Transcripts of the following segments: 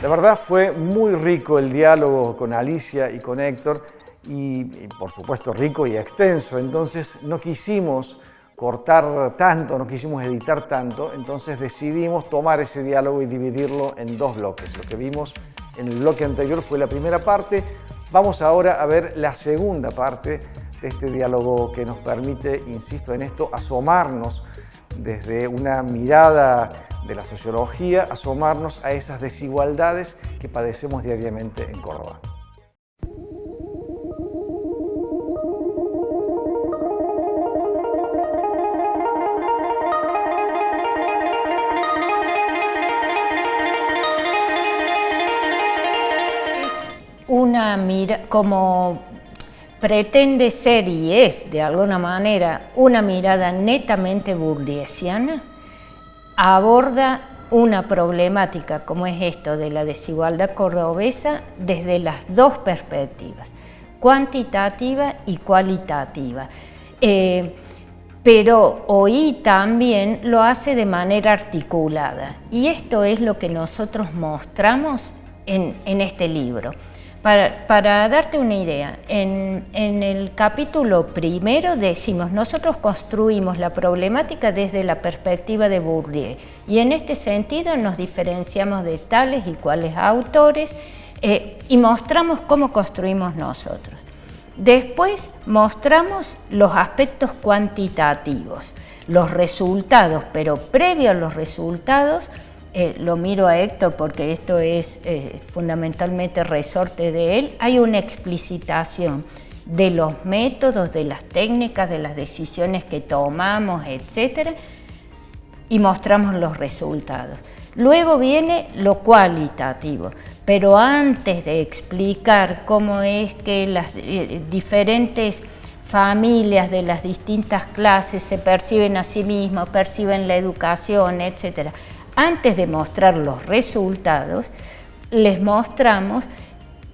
La verdad fue muy rico el diálogo con Alicia y con Héctor y por supuesto rico y extenso, entonces no quisimos cortar tanto, no quisimos editar tanto, entonces decidimos tomar ese diálogo y dividirlo en dos bloques. Lo que vimos en el bloque anterior fue la primera parte, vamos ahora a ver la segunda parte de este diálogo que nos permite, insisto en esto, asomarnos desde una mirada de la sociología, asomarnos a esas desigualdades que padecemos diariamente en Córdoba. Como pretende ser y es de alguna manera una mirada netamente burdiesiana, aborda una problemática como es esto de la desigualdad cordobesa desde las dos perspectivas, cuantitativa y cualitativa. Pero hoy también lo hace de manera articulada y esto es lo que nosotros mostramos en este libro. Para darte una idea, en el capítulo primero decimos, nosotros construimos la problemática desde la perspectiva de Bourdieu y en este sentido nos diferenciamos de tales y cuales autores y mostramos cómo construimos nosotros. Después mostramos los aspectos cuantitativos, los resultados, pero previo a los resultados, lo miro a Héctor porque esto es fundamentalmente resorte de él, hay una explicitación de los métodos, de las técnicas, de las decisiones que tomamos, etc. y mostramos los resultados. Luego viene lo cualitativo, pero antes de explicar cómo es que las diferentes familias de las distintas clases se perciben a sí mismas, perciben la educación, etc., antes de mostrar los resultados, les mostramos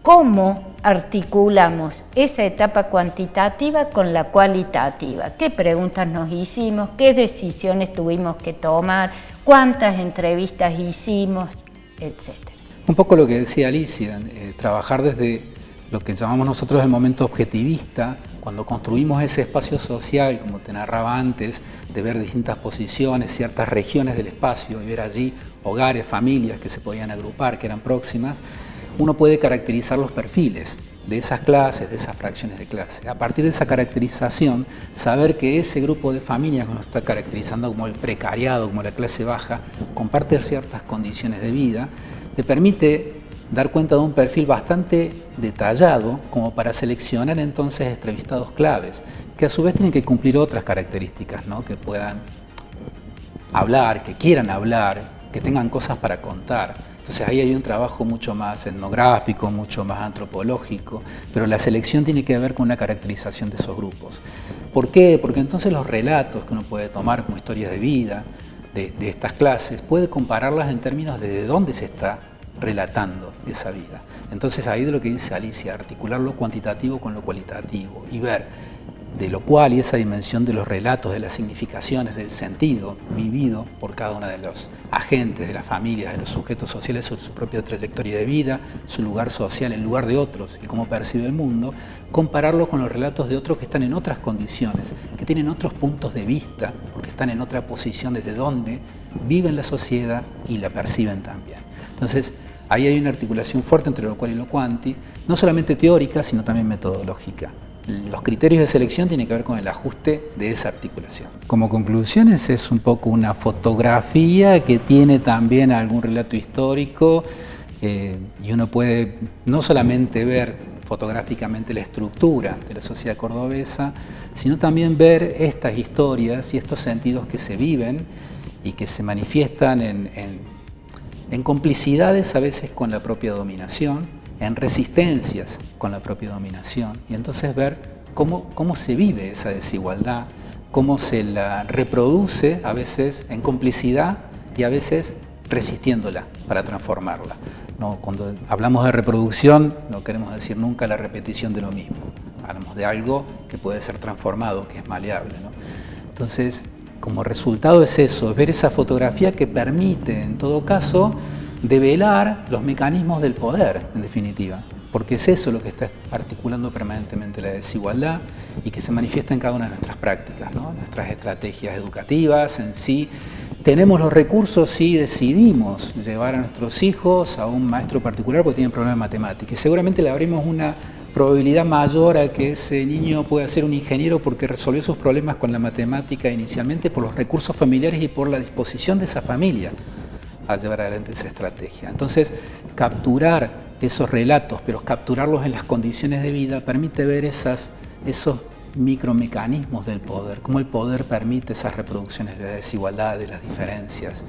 cómo articulamos esa etapa cuantitativa con la cualitativa. ¿Qué preguntas nos hicimos? ¿Qué decisiones tuvimos que tomar? ¿Cuántas entrevistas hicimos? Etcétera. Un poco lo que decía Alicia, trabajar desde lo que llamamos nosotros el momento objetivista, cuando construimos ese espacio social, como te narraba antes, de ver distintas posiciones, ciertas regiones del espacio y ver allí hogares, familias que se podían agrupar, que eran próximas, uno puede caracterizar los perfiles de esas clases, de esas fracciones de clase. A partir de esa caracterización, saber que ese grupo de familias que nos está caracterizando como el precariado, como la clase baja, comparte ciertas condiciones de vida, te permite dar cuenta de un perfil bastante detallado como para seleccionar entonces entrevistados claves, que a su vez tienen que cumplir otras características, ¿no? Que puedan hablar, que quieran hablar, que tengan cosas para contar. Entonces ahí hay un trabajo mucho más etnográfico, mucho más antropológico, pero la selección tiene que ver con una caracterización de esos grupos. ¿Por qué? Porque entonces los relatos que uno puede tomar como historias de vida de estas clases, puede compararlas en términos de dónde se está relatando esa vida. Entonces ahí de lo que dice Alicia, articular lo cuantitativo con lo cualitativo y ver de lo cual y esa dimensión de los relatos, de las significaciones, del sentido vivido por cada uno de los agentes, de las familias, de los sujetos sociales sobre su propia trayectoria de vida, su lugar social, el lugar de otros y cómo percibe el mundo, compararlo con los relatos de otros que están en otras condiciones, que tienen otros puntos de vista, porque están en otra posición desde donde viven la sociedad y la perciben también. Entonces, ahí hay una articulación fuerte entre lo cual y lo cuanti, no solamente teórica, sino también metodológica. Los criterios de selección tienen que ver con el ajuste de esa articulación. Como conclusiones es un poco una fotografía que tiene también algún relato histórico y uno puede no solamente ver fotográficamente la estructura de la sociedad cordobesa, sino también ver estas historias y estos sentidos que se viven y que se manifiestan en complicidades a veces con la propia dominación, en resistencias con la propia dominación, y entonces ver cómo se vive esa desigualdad, cómo se la reproduce a veces en complicidad y a veces resistiéndola para transformarla. No, cuando hablamos de reproducción no queremos decir nunca la repetición de lo mismo, hablamos de algo que puede ser transformado, que es maleable, ¿no? Entonces, como resultado es eso, es ver esa fotografía que permite, en todo caso, develar los mecanismos del poder, en definitiva, porque es eso lo que está articulando permanentemente la desigualdad y que se manifiesta en cada una de nuestras prácticas, ¿no? Nuestras estrategias educativas en sí. Tenemos los recursos si decidimos llevar a nuestros hijos a un maestro particular porque tienen problemas de matemáticas. Seguramente le abrimos una probabilidad mayor a que ese niño pueda ser un ingeniero porque resolvió sus problemas con la matemática inicialmente por los recursos familiares y por la disposición de esa familia a llevar adelante esa estrategia. Entonces, capturar esos relatos, pero capturarlos en las condiciones de vida, permite ver esos micromecanismos del poder, cómo el poder permite esas reproducciones de la desigualdad, de las diferencias.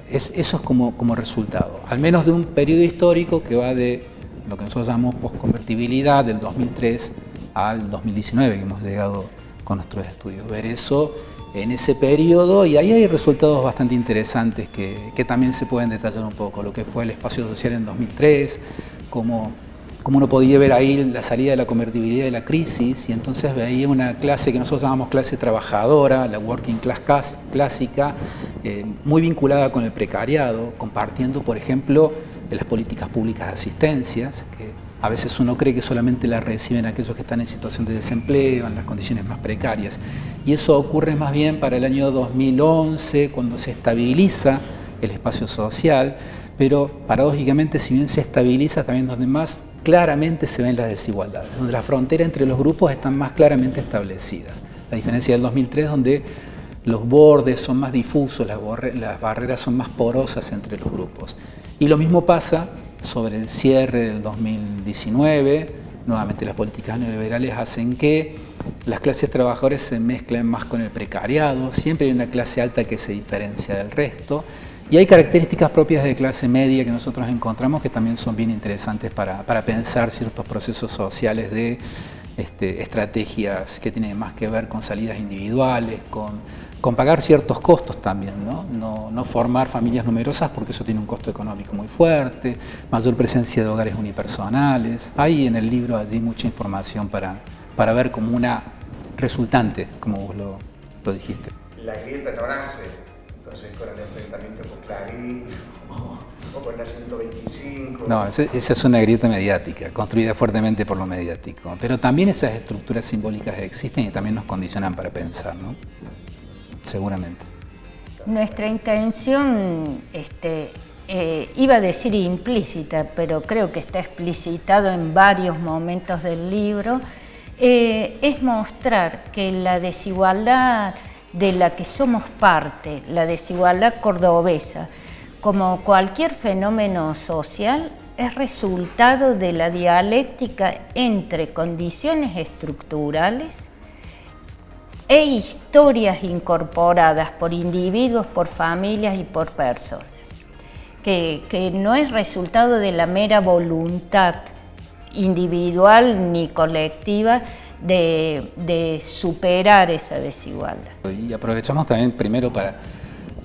Eso es como resultado, al menos de un periodo histórico que va de lo que nosotros llamamos posconvertibilidad del 2003 al 2019, que hemos llegado con nuestros estudios. Ver eso en ese periodo, y ahí hay resultados bastante interesantes que también se pueden detallar un poco, lo que fue el espacio social en 2003, cómo uno podía ver ahí la salida de la convertibilidad de la crisis, y entonces veía una clase que nosotros llamamos clase trabajadora, la working class clásica, muy vinculada con el precariado, compartiendo, por ejemplo, las políticas públicas de asistencias, que a veces uno cree que solamente las reciben aquellos que están en situación de desempleo, en las condiciones más precarias. Y eso ocurre más bien para el año 2011, cuando se estabiliza el espacio social, pero paradójicamente, si bien se estabiliza, también donde más claramente se ven las desigualdades, donde la frontera entre los grupos están más claramente establecidas. La diferencia del 2003, donde los bordes son más difusos, las barreras son más porosas entre los grupos. Y lo mismo pasa sobre el cierre del 2019, nuevamente las políticas neoliberales hacen que las clases trabajadoras se mezclen más con el precariado, siempre hay una clase alta que se diferencia del resto, y hay características propias de clase media que nosotros encontramos que también son bien interesantes para pensar ciertos procesos sociales de estrategias que tienen más que ver con salidas individuales, con pagar ciertos costos también, no formar familias numerosas porque eso tiene un costo económico muy fuerte, mayor presencia de hogares unipersonales. Hay en el libro allí mucha información para ver como una resultante, como vos lo dijiste. La grieta no nace entonces con el enfrentamiento con Clarín o con la 125. No, esa es una grieta mediática, construida fuertemente por lo mediático. Pero también esas estructuras simbólicas existen y también nos condicionan para pensar, ¿no? Seguramente. Nuestra intención, iba a decir implícita, pero creo que está explicitado en varios momentos del libro, es mostrar que la desigualdad de la que somos parte, la desigualdad cordobesa, como cualquier fenómeno social, es resultado de la dialéctica entre condiciones estructurales e historias incorporadas por individuos, por familias y por personas, que no es resultado de la mera voluntad individual ni colectiva de superar esa desigualdad. Y aprovechamos también primero para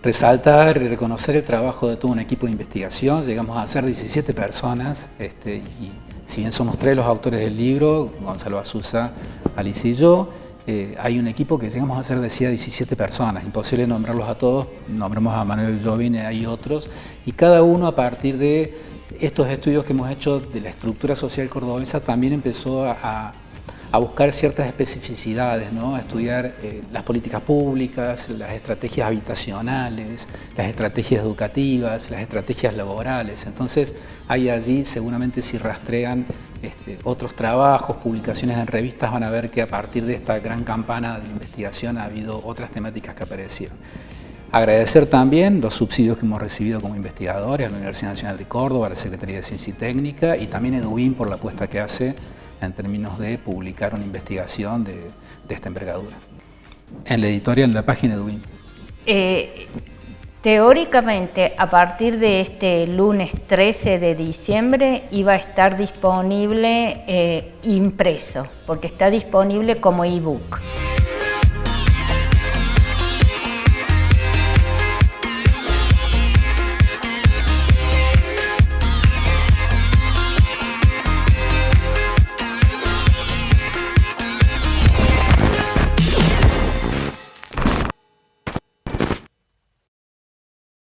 resaltar y reconocer el trabajo de todo un equipo de investigación. Llegamos a ser 17 personas, y si bien somos 3 los autores del libro, Gonzalo Azusa, Alicia y yo, hay un equipo que llegamos a ser, decía, 17 personas, imposible nombrarlos a todos, nombramos a Manuel Jovin, hay otros, y cada uno a partir de estos estudios que hemos hecho de la estructura social cordobesa también empezó a buscar ciertas especificidades, ¿no? A estudiar las políticas públicas, las estrategias habitacionales, las estrategias educativas, las estrategias laborales. Entonces, hay allí, seguramente si rastrean otros trabajos, publicaciones en revistas, van a ver que a partir de esta gran campana de investigación ha habido otras temáticas que aparecieron. Agradecer también los subsidios que hemos recibido como investigadores a la Universidad Nacional de Córdoba, a la Secretaría de Ciencia y Técnica, y también a Edubin por la apuesta que hace en términos de publicar una investigación de esta envergadura. En la editorial, en la página de Edubin. Teóricamente, a partir de este lunes 13 de diciembre iba a estar disponible impreso, porque está disponible como ebook.